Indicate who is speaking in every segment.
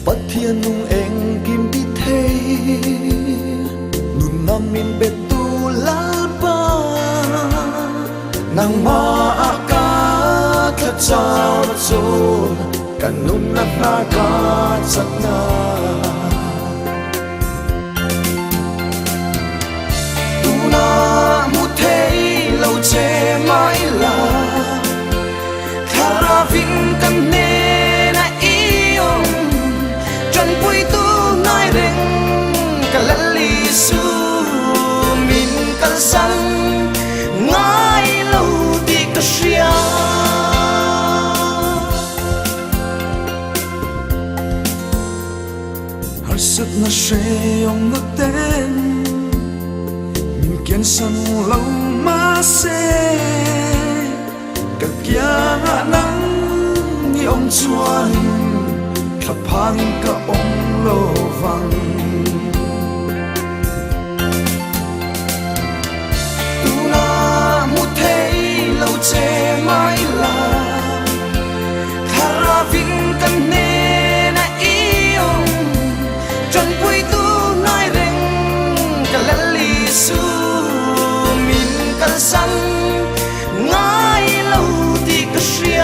Speaker 1: bất thiên nung em kim đi thế nụ nam min bê tu lá ba nàng ma ca khát chao cho cả nung nát na ca chắc na tu na mu thế lâu che mãi là khá ra vinh căn nê na yêu chân bụi tu nói rừng cả lẫn lì su min căn săn ngái lâu đi cả xia har sức na sẽ ông ngất tên min kiên săn lâu mà sẽ cả kia nắng như ông chuan khắp hang cả ông lô vàng tu na mu thế lâu che mãi là khá ra vinh căn nê na yêu chân bụi tu nói rừng cả lẫn lì su min căn săn ngái lâu đi cả xia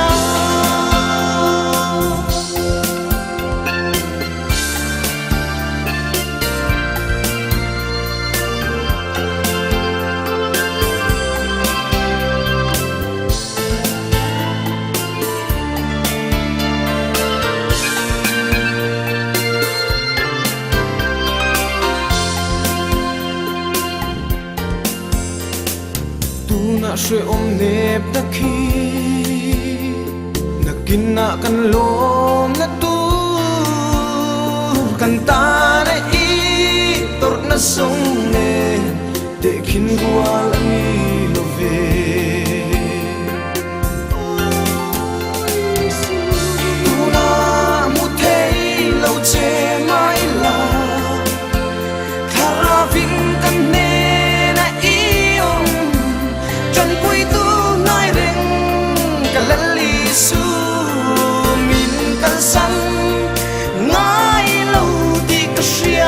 Speaker 1: na sẽ ôm nếp ta khi na kin na kan lom na tu kan ta na i tor na song ne te khin gwal ani lo ve tu na mu thế lâu che mãi là khá ra vinh căn nê na yêu chân bụi tu nói rừng cả lẫn lì su min căn săn ngái lâu đi cả xia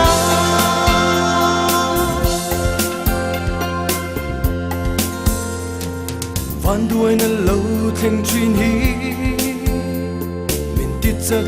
Speaker 1: van đuôi na lâu thành chuyên hi min tiết giấc